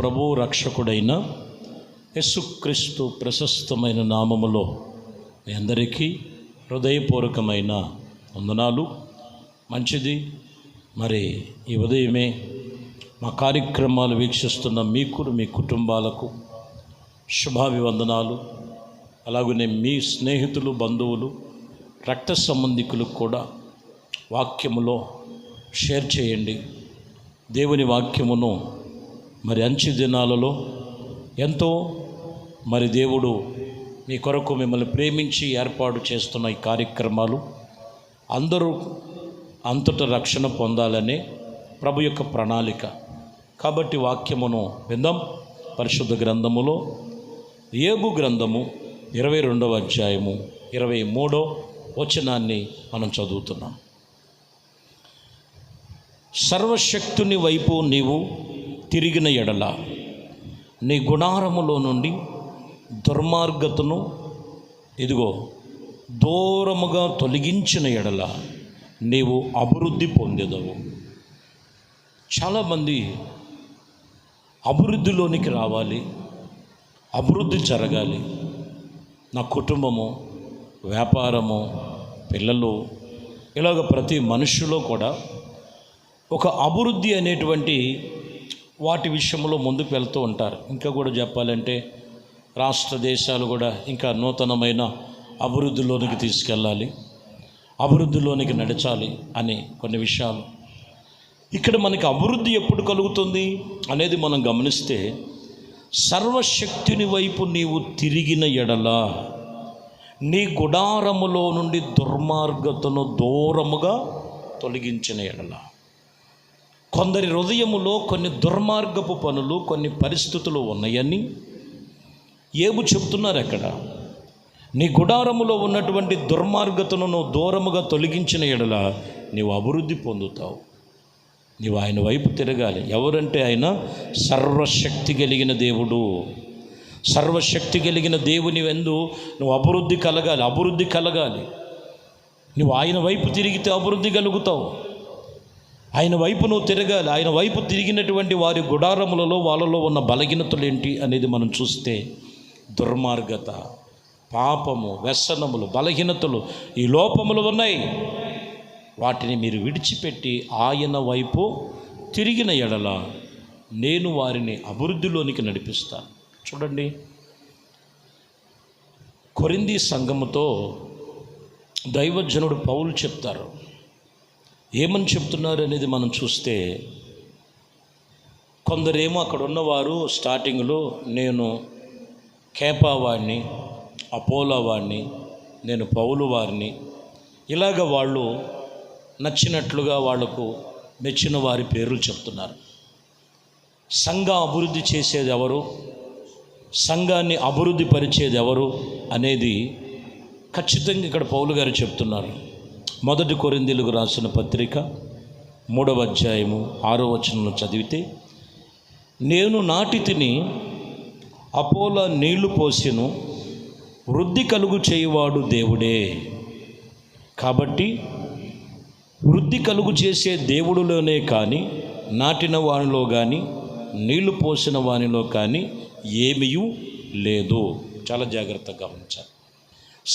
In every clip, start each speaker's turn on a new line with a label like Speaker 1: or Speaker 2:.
Speaker 1: ప్రభు రక్షకుడైన యేసుక్రీస్తు ప్రశస్తమైన నామములో మీ అందరికీ హృదయపూర్వకమైన వందనాలు. మంచిది. మరి ఈ ఉదయమే మా కార్యక్రమాలు వీక్షిస్తున్న మీకు, మీ కుటుంబాలకు శుభాభివందనాలు. అలాగనే మీ స్నేహితులు, బంధువులు, రక్త సంబంధికులకు కూడా వాక్యములో షేర్ చేయండి. దేవుని వాక్యమును మరి అంచె దినాలలో ఎంతో మరి దేవుడు మీ కొరకు మిమ్మల్ని ప్రేమించి ఏర్పాటు చేస్తున్న ఈ కార్యక్రమాలు అందరూ అంతటా రక్షణ పొందాలనే ప్రభు యొక్క ప్రణాళిక. కాబట్టి వాక్యమును విందాం. పరిశుద్ధ గ్రంథములో యోబు గ్రంథము 22వ అధ్యాయము 23వ వచనాన్ని మనం చదువుతున్నాం. సర్వశక్తుని వైపు నీవు తిరిగిన ఎడల, నీ గుడారములో నుండి దుర్మార్గతను దూరముగా తొలగించిన ఎడల నీవు అభివృద్ధి పొందెదవు. చాలామంది అభివృద్ధిలోనికి రావాలి, అభివృద్ధి జరగాలి, నా కుటుంబము, వ్యాపారము, పిల్లలు, ఇలాగ ప్రతి మనుషులో కూడా ఒక అభివృద్ధి అనేటువంటి వాటి విషయంలో ముందుకు వెళ్తూ ఉంటారు. ఇంకా కూడా చెప్పాలంటే రాష్ట్ర దేశాలు కూడా ఇంకా నూతనమైన అభివృద్ధిలోనికి తీసుకెళ్ళాలి, అభివృద్ధిలోనికి నడచాలి అని కొన్ని విషయాలు. ఇక్కడ మనకి అభివృద్ధి ఎప్పుడు కలుగుతుంది అనేది మనం గమనిస్తే, సర్వశక్తిని వైపు నీవు తిరిగిన ఎడల, నీ గుడారములో నుండి దుర్మార్గతను దూరముగా తొలగించిన ఎడల. కొందరి హృదయములో కొన్ని దుర్మార్గపు పనులు, కొన్ని పరిస్థితులు ఉన్నాయని యోబు చెబుతున్నారు. అక్కడ నీ గుడారములో ఉన్నటువంటి దుర్మార్గతను నువ్వు దూరముగా తొలగించిన ఎడల నీవు అభివృద్ధి పొందుతావు. నీవు ఆయన వైపు తిరగాలి. ఎవరంటే ఆయన సర్వశక్తి కలిగిన దేవుడు. సర్వశక్తి కలిగిన దేవుని వెందు నువ్వు అభివృద్ధి కలగాలి. నువ్వు ఆయన వైపు తిరిగితే అభివృద్ధి కలుగుతావు. ఆయన వైపు నువ్వు తిరగాలి. ఆయన వైపు తిరిగినటువంటి వారి గుడారములలో వాళ్ళలో ఉన్న బలహీనతలు ఏంటి అనేది మనం చూస్తే, దుర్మార్గత, పాపము, వ్యసనములు, బలహీనతలు, ఈ లోపములు ఉన్నాయి. వాటిని మీరు విడిచిపెట్టి ఆయన వైపు తిరిగిన ఎడల నేను వారిని అభివృద్ధిలోనికి నడిపిస్తాను. చూడండి, కొరింథీ సంఘముతో దైవజనుడు పౌలు చెప్తారు. ఏమని చెప్తున్నారు అనేది మనం చూస్తే, కొందరేమో అక్కడ ఉన్నవారు స్టార్టింగ్లో నేను కేపా వాడిని, అపోలో వాడిని, నేను పౌలు వారిని, ఇలాగ వాళ్ళు నచ్చినట్లుగా వాళ్లకు మెచ్చిన వారి పేర్లు చెప్తున్నారు. సంఘ అభివృద్ధి చేసేది ఎవరు, సంఘాన్ని అభివృద్ధి పరిచేది ఎవరు అనేది ఖచ్చితంగా ఇక్కడ పౌలు గారు చెప్తున్నారు. 1 కొరింథీయులకు రాసిన పత్రిక 3వ అధ్యాయము 6వ వచనంలో చదివితే, నేను నాటి తిని, అపోలో నీళ్లు పోసెను, వృద్ధి కలుగు చేయువాడు దేవుడే. కాబట్టి వృద్ధి కలుగు చేసే దేవుడిలోనే కానీ, నాటిన వానిలో కానీ, నీళ్లు పోసిన వానిలో కానీ ఏమీ లేదు. చాలా జాగ్రత్తగా గమనించాలి.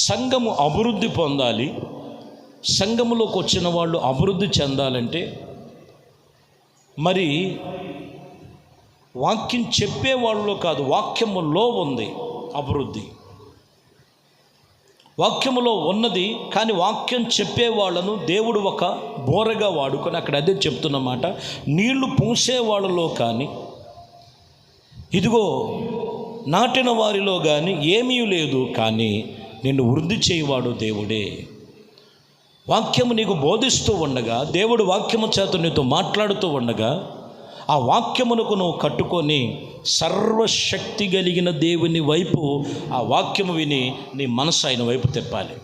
Speaker 1: సంఘము అభివృద్ధి పొందాలి. సంఘములోకి వచ్చిన వాళ్ళు అభివృద్ధి చెందాలంటే మరి వాక్యం చెప్పే వాళ్ళలో కాదు, వాక్యములో ఉంది అభివృద్ధి. వాక్యములో ఉన్నది, కానీ వాక్యం చెప్పే వాళ్ళను దేవుడు ఒక బోరగా వాడుకొని, అక్కడ అదే చెప్తున్నమాట, నీళ్లు పూసే వాళ్ళలో కానీ, నాటిన వారిలో కానీ ఏమీ లేదు, కానీ నిన్ను వృద్ధి చేయవాడు దేవుడే. వాక్యము నీకు బోధిస్తూ ఉండగా, దేవుడు వాక్యము చేత నీతో మాట్లాడుతూ ఉండగా, ఆ వాక్యమునకు నువ్వు కట్టుకొని సర్వశక్తి కలిగిన దేవుని వైపు ఆ వాక్యము విని నీ మనసు ఆయన వైపు తిప్పాలి.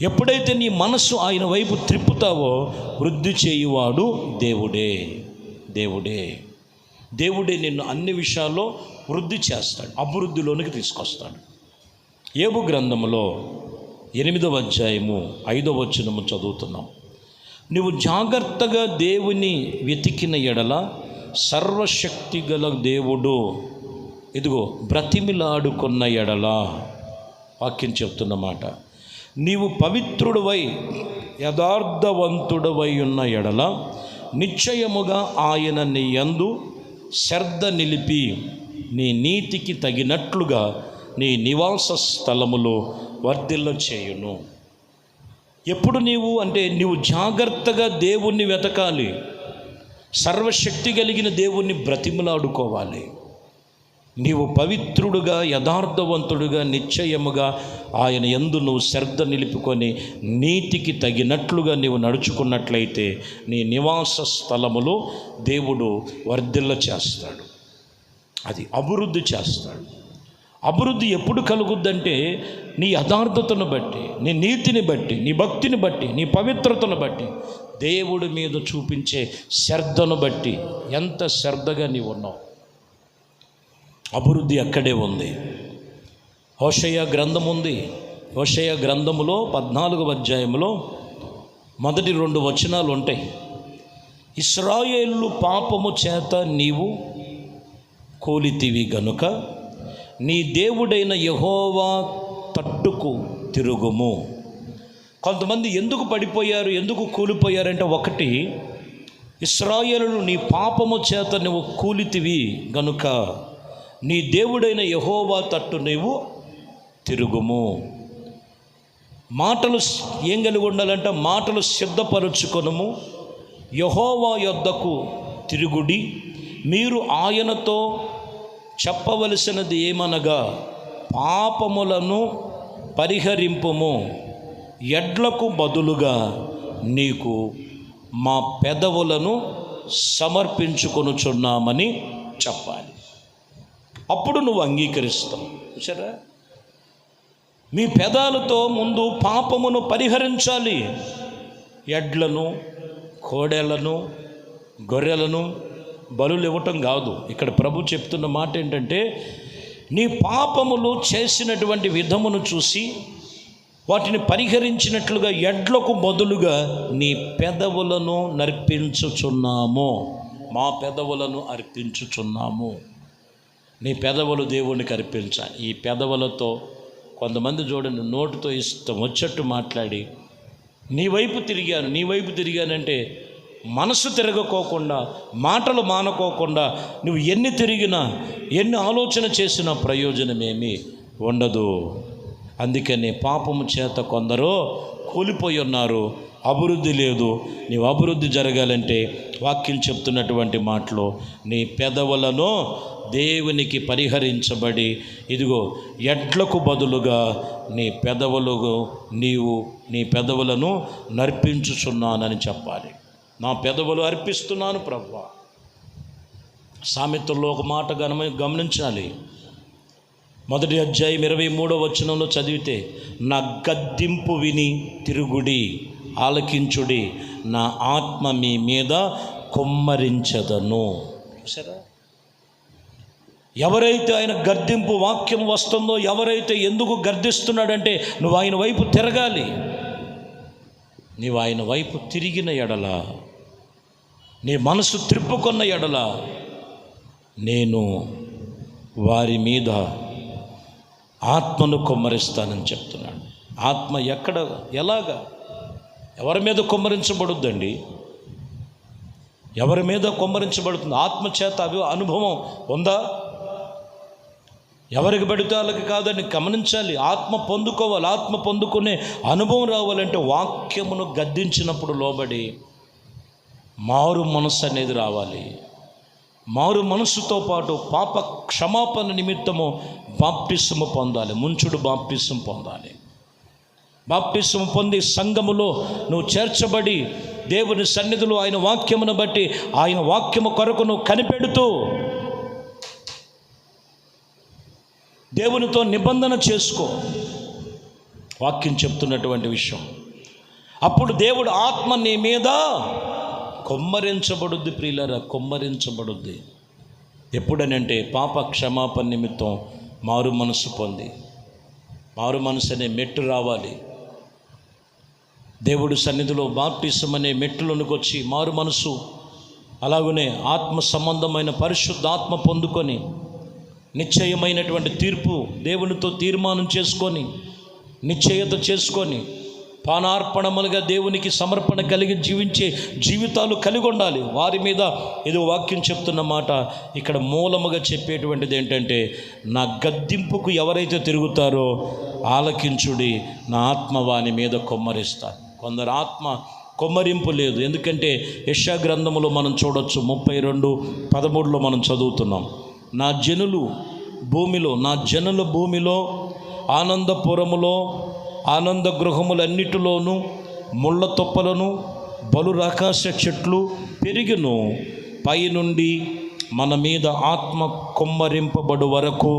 Speaker 1: ఎప్పుడైతే నీ మనసు ఆయన వైపు త్రిప్పుతావో, వృద్ధి చేయువాడు దేవుడే నిన్ను అన్ని విషయాల్లో వృద్ధి చేస్తాడు, అభివృద్ధిలోనికి తీసుకొస్తాడు. యోబు గ్రంథములో 8వ అధ్యాయము 5వ వచనము చదువుతున్నాం. నువ్వు జాగ్రత్తగా దేవుని వెతికిన ఎడల సర్వశక్తి గల దేవుడు ఇదిగో బ్రతిమిలాడుకున్న ఎడల, వాక్యం చెప్తున్నమాట, నీవు పవిత్రుడవై యథార్థవంతుడవై ఉన్న ఎడల నిశ్చయముగా ఆయన నీ యందు శ్రద్ధ నిలిపి నీ నీతికి తగినట్లుగా నీ నివాస స్థలములో వర్ధిల్ల చేయును. ఎప్పుడు నీవు జాగ్రత్తగా దేవుణ్ణి వెతకాలి, సర్వశక్తి కలిగిన దేవుణ్ణి బ్రతిమలాడుకోవాలి. నీవు పవిత్రుడుగా యథార్థవంతుడుగా నిశ్చయముగా ఆయన యందు నువ్వు శ్రద్ధ నిలుపుకొని నీతికి తగినట్లుగా నీవు నడుచుకున్నట్లయితే నీ నివాస స్థలములో దేవుడు వర్ధిల్ల చేస్తాడు, అది అభివృద్ధి చేస్తాడు. అభివృద్ధి ఎప్పుడు కలుగుద్దంటే నీ యథార్థతను బట్టి, నీ నీతిని బట్టి, నీ భక్తిని బట్టి, నీ పవిత్రతను బట్టి, దేవుడి మీద చూపించే శ్రద్ధను బట్టి. ఎంత శ్రద్ధగా నీవు ఉన్నావు, అభివృద్ధి అక్కడే ఉంది. హోషేయ గ్రంథం ఉంది. హోషేయ గ్రంథములో 14వ అధ్యాయంలో మొదటి 2 వచనాలు ఉంటాయి. ఇశ్రాయేలు పాపము చేత నీవు కూలితివి గనుక నీ దేవుడైన యెహోవా తట్టుకు తిరుగుము. కొంతమంది ఎందుకు పడిపోయారు, ఎందుకు కూలిపోయారంటే, ఒకటి, ఇశ్రాయేలును నీ పాపము చేత నువ్వు కూలితివి గనుక నీ దేవుడైన యెహోవా తట్టు నీవు తిరుగుము. మాటలు ఏం కలిగి ఉండాలంటే, మాటలు సిద్ధపరచుకొనుము, యెహోవా యొద్దకు తిరుగుడి, మీరు ఆయనతో చెప్పవలసినది ఏమనగా, పాపములను పరిహరింపుము, ఎడ్లకు బదులుగా నీకు మా పెదవులను సమర్పించుకొనుచున్నామని చెప్పాలి. అప్పుడు నువ్వు అంగీకరిస్తావు. చూసారా, మీ పెదాలతో ముందు పాపమును పరిహరించాలి. ఎడ్లను, కోడెలను, గొర్రెలను బలులు ఇవ్వటం కాదు. ఇక్కడ ప్రభు చెప్తున్న మాట ఏంటంటే, నీ పాపములు చేసినటువంటి విధమును చూసి వాటిని పరిహరించినట్లుగా ఎడ్లకు బదులుగా నీ పెదవులను నర్పించుచున్నాము, మా పెదవులను అర్పించుచున్నాము. నీ పెదవులు దేవునికి అర్పించాలి. ఈ పెదవులతో కొంతమంది చూడండి, నోటితో ఇష్టం వచ్చేట్టు మాట్లాడి నీ వైపు తిరిగానంటే మనసు తిరగకోకుండా, మాటలు మానుకోకుండా నువ్వు ఎన్ని తిరిగినా, ఎన్ని ఆలోచన చేసినా ప్రయోజనమేమీ ఉండదు. అందుకని పాపము చేత కొందరు కూలిపోయి ఉన్నారు, అభివృద్ధి లేదు. నీవు అభివృద్ధి జరగాలంటే వాక్యం చెప్తున్నటువంటి మాటలు, నీ పెదవులను దేవునికి పరిహరించబడి, ఇదిగో ఎడ్లకు బదులుగా నీ పెదవులను నర్పించుచున్నానని చెప్పాలి. నా పెదవులు అర్పిస్తున్నాను ప్రభువా. సామెతల్లో ఒక మాట గమనించాలి. 1వ అధ్యాయం 23వ వచనంలో చదివితే, నా గద్దింపు విని తిరుగుడి, ఆలకించుడి, నా ఆత్మ మీ మీద కుమ్మరించదను. చూసారా, ఎవరైతే ఆయన గర్దింపు వాక్యం వస్తుందో, ఎవరైతే ఎందుకు గర్దిస్తున్నాడంటే నువ్వు ఆయన వైపు తిరగాలి. నీవు ఆయన వైపు తిరిగిన ఎడల, నీ మనసు త్రిప్పుకున్న ఎడల, నేను వారి మీద ఆత్మను కుమ్మరిస్తానని చెప్తున్నాడు. ఆత్మ ఎక్కడ, ఎలాగా, ఎవరి మీద కుమ్మరించబడుద్దండి? ఎవరి మీద కుమ్మరించబడుతుంది? ఆత్మ చేత అనుభవం ఉందా? ఎవరికి పడితే వాళ్ళకి కాదని గమనించాలి. ఆత్మ పొందుకోవాలి. ఆత్మ పొందుకునే అనుభవం రావాలంటే వాక్యమును గద్దించినప్పుడు లోబడి మారు మనస్సు అనేది రావాలి. మారు మనస్సుతో పాటు పాప క్షమాపణ నిమిత్తము బాప్టిసము పొందాలి. ముంచుడు బాప్టిసం పొందాలి. బాప్టిసం పొంది సంఘములో నువ్వు చేర్చబడి దేవుని సన్నిధిలో ఆయన వాక్యమును బట్టి, ఆయన వాక్యము కొరకు నువ్వు కనిపెడుతూ దేవునితో నిబంధన చేసుకో. వాక్యం చెప్తున్నటువంటి విషయం. అప్పుడు దేవుడు ఆత్మ నీ మీద కుమ్మరించబడుద్ది. ప్రియులారా, కుమ్మరించబడుద్ది. ఎప్పుడనంటే పాప క్షమాపణ నిమిత్తం మారు మనసు పొంది, మారు మనసు అనే మెట్టు రావాలి. దేవుడు సన్నిధిలో బాప్టిసం అనే మెట్టులోనికి వచ్చి మారు మనసు అలాగనే ఆత్మ సంబంధమైన పరిశుద్ధాత్మ పొందుకొని నిశ్చయమైనటువంటి తీర్పు దేవునితో తీర్మానం చేసుకొని నిశ్చయత చేసుకొని పానార్పణములుగా దేవునికి సమర్పణ కలిగి జీవించే జీవితాలు కలిగి ఉండాలి. వారి మీద ఏదో వాక్యం చెప్తున్న మాట ఇక్కడ మూలముగా చెప్పేటువంటిది ఏంటంటే, నా గద్దింపుకు ఎవరైతే తిరుగుతారో ఆలకించుడి, నా ఆత్మ వాని మీద కొమ్మరిస్తాను. కొందరు ఆత్మ కొమ్మరింపు లేదు. ఎందుకంటే యెషయా గ్రంథములో మనం చూడొచ్చు, 32:13 మనం చదువుతున్నాం. నా జనులు భూమిలో ఆనందపురములో ఆనంద గృహములన్నిటిలోనూ ముళ్ళ తొప్పలను బలు రాకాశ చెట్లు పెరిగిను, పైనుండి మన మీద ఆత్మ కొమ్మరింపబడు వరకు.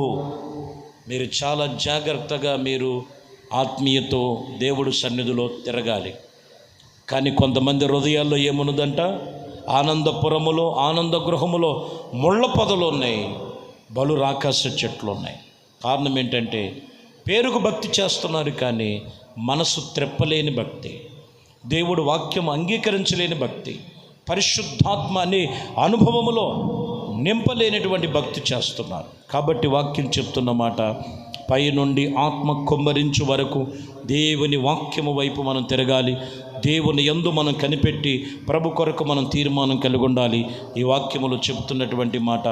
Speaker 1: మీరు చాలా జాగ్రత్తగా మీరు ఆత్మీయతో దేవుడి సన్నిధిలో తిరగాలి. కానీ కొంతమంది హృదయాల్లో ఏమున్నదంట, ఆనందపురములో ఆనంద గృహములో ముళ్ళ పొదలు ఉన్నాయి, బలు రాకాశ చెట్లు ఉన్నాయి. కారణం ఏంటంటే పేరుకు భక్తి చేస్తున్నారు కానీ మనసు త్రెప్పలేని భక్తి, దేవుడు వాక్యం అంగీకరించలేని భక్తి, పరిశుద్ధాత్మ అనే అనుభవములో నింపలేనటువంటి భక్తి చేస్తున్నారు. కాబట్టి వాక్యం చెప్తున్న మాట, పై నుండి ఆత్మ కొమ్మరించు వరకు దేవుని వాక్యము వైపు మనం తిరగాలి. దేవుని యందు మనం కనిపెట్టి ప్రభు కొరకు మనం తీర్మానం కలిగి ఉండాలి. ఈ వాక్యములో చెబుతున్నటువంటి మాట,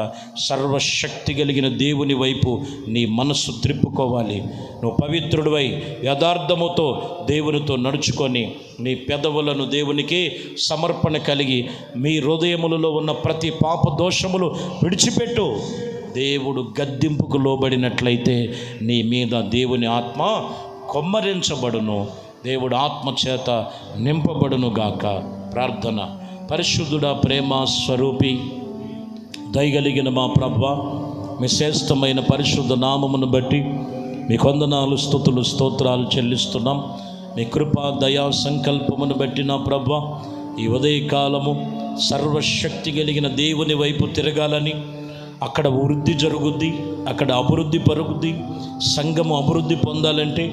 Speaker 1: సర్వశక్తి కలిగిన దేవుని వైపు నీ మనస్సు త్రిప్పుకోవాలి. నువ్వు పవిత్రుడివై యథార్థముతో దేవునితో నడుచుకొని నీ పెదవులను దేవునికి సమర్పణ కలిగి మీ హృదయములలో ఉన్న ప్రతి పాప దోషములు విడిచిపెట్టు. దేవుడు గద్దింపుకు లోబడినట్లయితే నీ మీద దేవుని ఆత్మ కొమ్మరించబడును, దేవుడు ఆత్మ చేత నింపబడును గాక. ప్రార్థన. పరిశుద్ధుడా, ప్రేమ స్వరూపి, దయగలిగిన మా ప్రభువా, మీ శ్రేష్టమైన పరిశుద్ధ నామమును బట్టి మీ వందనాలు, స్తుతులు, స్తోత్రాలు చెల్లిస్తున్నాం. మీ కృపా దయా సంకల్పమును బట్టి నా ప్రభువా, ఈ ఉదయకాలము సర్వశక్తి కలిగిన దేవుని వైపు తిరగాలని, అక్కడ వృద్ధి జరుగుద్ది, అక్కడ అభివృద్ధి పరుగుద్ది. సంఘము అభివృద్ధి పొందాలంటే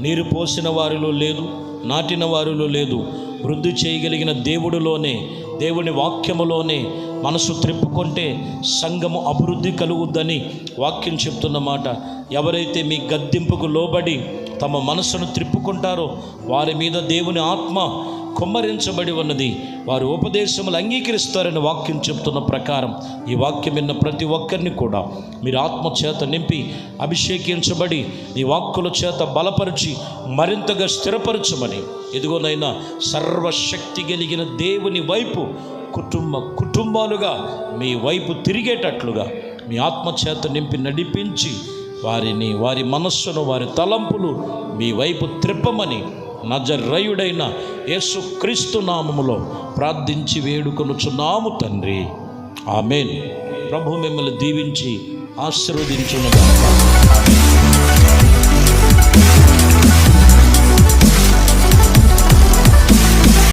Speaker 1: నీరు పోసిన వారిలో లేదు, నాటిన వారిలో లేదు, వృద్ధి చేయగలిగిన దేవుడిలోనే, దేవుని వాక్యములోనే మనసు త్రిప్పుకుంటే సంఘము అభివృద్ధి కలుగుద్దని వాక్యం చెప్తున్న మాట. ఎవరైతే మీ గద్దింపుకు లోబడి తమ మనసును త్రిప్పుకుంటారో వారి మీద దేవుని ఆత్మ కొమ్మరించబడి ఉన్నది, వారు ఉపదేశములు అంగీకరిస్తారని వాక్యం చెప్తున్న ప్రకారం ఈ వాక్యం విన్న ప్రతి ఒక్కరిని కూడా మీరు ఆత్మ చేత నింపి అభిషేకించబడి ఈ వాక్కుల చేత బలపరిచి మరింతగా స్థిరపరచమని, ఇదిగోనైనా సర్వశక్తి కలిగిన దేవుని వైపు కుటుంబాలుగా మీ వైపు తిరిగేటట్లుగా మీ ఆత్మ చేత నింపి నడిపించి వారి మనస్సును, వారి తలంపులు మీ వైపు త్రిప్పమని నజరేయుడైన యేసుక్రీస్తు నామములో ప్రార్థించి వేడుకొనుచున్నాము తండ్రి, ఆమేన్. ప్రభు మిమ్మల్ని దీవించి ఆశీర్వదించును గాక.